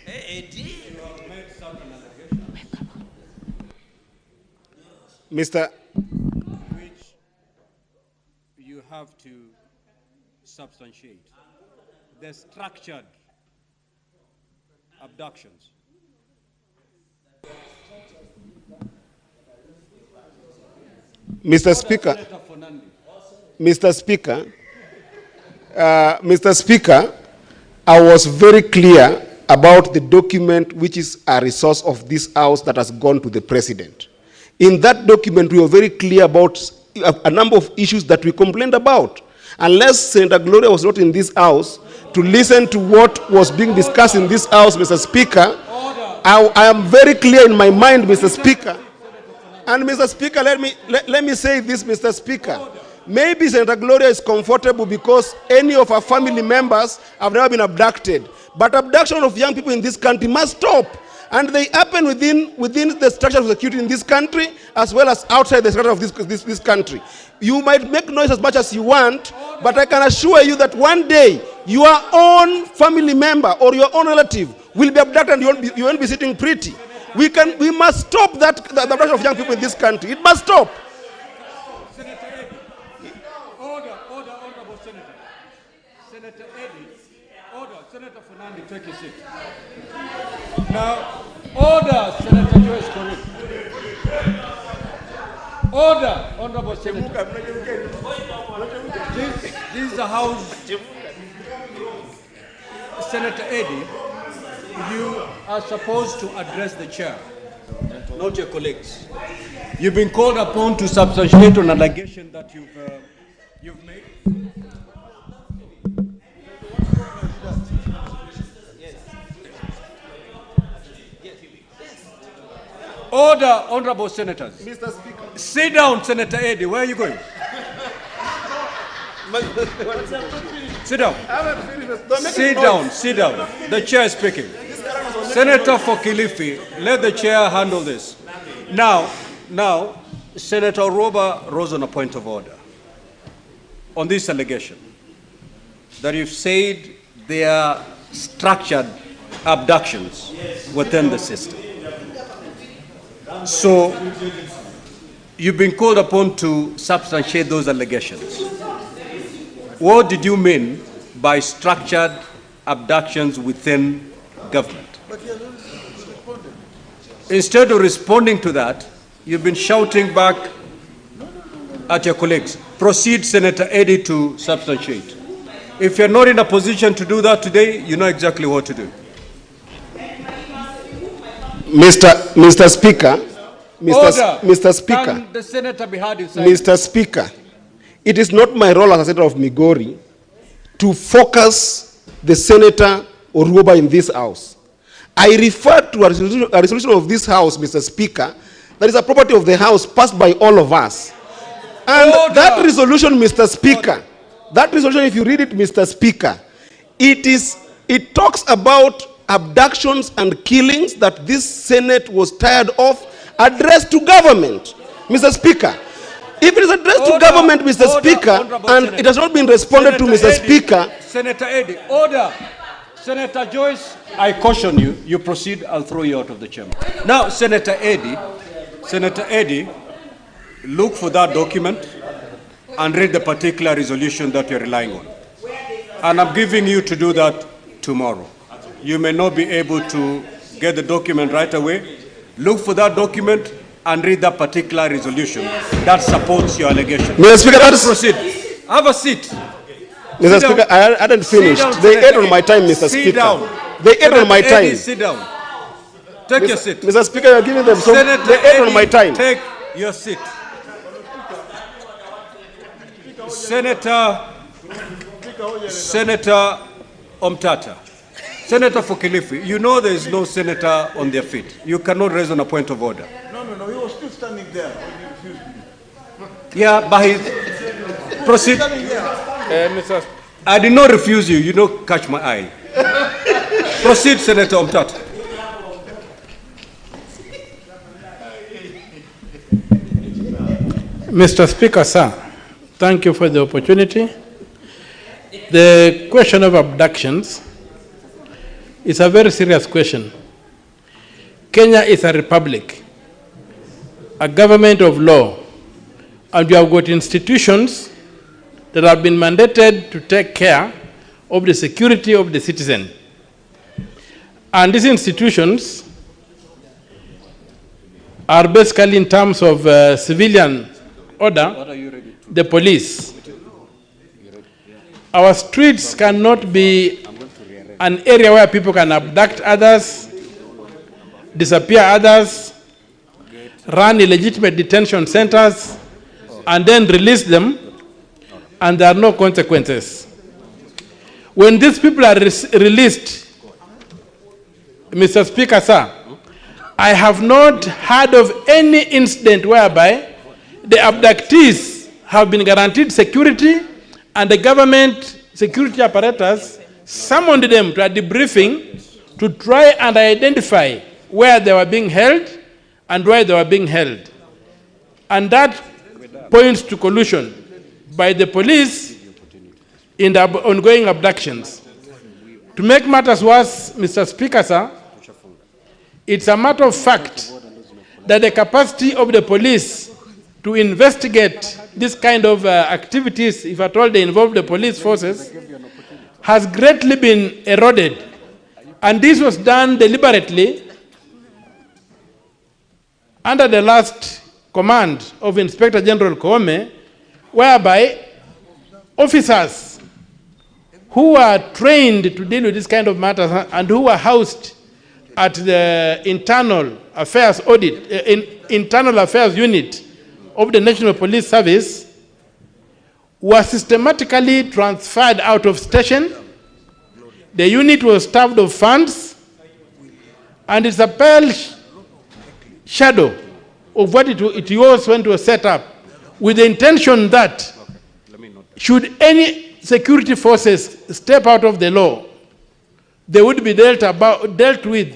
Eddy. Mr. Which you have to substantiate. The structured abductions. Mr. Speaker, Mr. Speaker, Mr. Speaker, I was very clear about the document which is a resource of this House that has gone to the President. In that document, we were very clear about a number of issues that we complained about. Unless Senator Gloria was not in this House to listen to what was being discussed in this House, Mr. Speaker, I am very clear in my mind, Mr. Speaker. And Mr. Speaker, let me say this, Mr. Speaker. Maybe Senator Gloria is comfortable because any of her family members have never been abducted. But abduction of young people in this country must stop. And they happen within the structure of security in this country as well as outside the structure of this country. You might make noise as much as you want, but I can assure you that one day your own family member or your own relative will be abducted and you won't be sitting pretty. We must stop the abduction of young people in this country. It must stop. Senator Eddy. Order, honorable Senator. Senator Eddy. Order, Senator Fernandez, take your seat. Now, order, Senator Joyce Correct. Order, honorable Senator. This is the House. Senator Eddy, you are supposed to address the chair, not your colleagues. You've been called upon to substantiate an allegation that you've made. Order, honorable senators. Mr. Speaker. Sit down, Senator Eddy. Where are you going? Sit down. Sit down. The chair is speaking. Senator for Kilifi, let the chair handle this. Now, Senator Roba rose on a point of order on this allegation that you've said there are structured abductions within the system. So, you've been called upon to substantiate those allegations. What did you mean by structured abductions within government? Instead of responding to that, you've been shouting back at your colleagues. Proceed, Senator Eddy, to substantiate. If you're not in a position to do that today, you know exactly what to do. Mr. Speaker, Mr. Speaker, Can the senator be heard inside? Mr. Speaker, it is not my role as a senator of Migori to focus the senator or Ruba in this house. I refer to a resolution of this house, Mr. Speaker, that is a property of the house passed by all of us. And that resolution, Mr. Speaker, that resolution, if you read it, Mr. Speaker, it talks about abductions and killings that this Senate was tired of, addressed to government. Mr. Speaker, if it is addressed to government, Mr. Speaker, and it has not been responded to, Mr. Speaker. Senator Eddy, order. Senator Joyce, I caution you. You proceed, I'll throw you out of the chamber. Now, Senator Eddy, look for that document and read the particular resolution that you're relying on. And I'm giving you to do that tomorrow. You may not be able to get the document right away. Look for that document and read that particular resolution that supports your allegation. Mr. Speaker, let's proceed. Have a seat. Mr. Speaker, I hadn't finished. They ate on my time, Mr. Speaker. They ate on my time. Sit down. Take your seat. Mr. Speaker, you're giving them so they ate on my time. Take your seat. Senator Omtata. Senator for Kilifi, you know there is no senator on their feet. You cannot raise on a point of order. No, he was still standing there when you refused me. Yeah, but he... Proceed. I did not refuse you. You don't catch my eye. Proceed, Senator Omtata. Mr. Speaker, sir, thank you for the opportunity. The question of abductions It's a very serious question. Kenya is a republic, a government of law, and we have got institutions that have been mandated to take care of the security of the citizen. And these institutions are basically, in terms of civilian order, the police. Our streets cannot be an area where people can abduct others, disappear others, run illegitimate detention centers, and then release them, and there are no consequences. When these people are released, Mr. Speaker, sir, I have not heard of any incident whereby the abductees have been guaranteed security and the government security apparatus summoned them to a debriefing to try and identify where they were being held and why they were being held. And that points to collusion by the police in the ongoing abductions. To make matters worse, Mr. Speaker, sir, it's a matter of fact that the capacity of the police to investigate this kind of activities, if at all they involve the police forces, has greatly been eroded. And this was done deliberately under the last command of Inspector General Koome, whereby officers who are trained to deal with this kind of matters and who are housed at the internal affairs internal affairs unit of the National Police Service were systematically transferred out of station. The unit was starved of funds, and it's a pale shadow of what it was when it was set up, with the intention that should any security forces step out of the law, they would be dealt with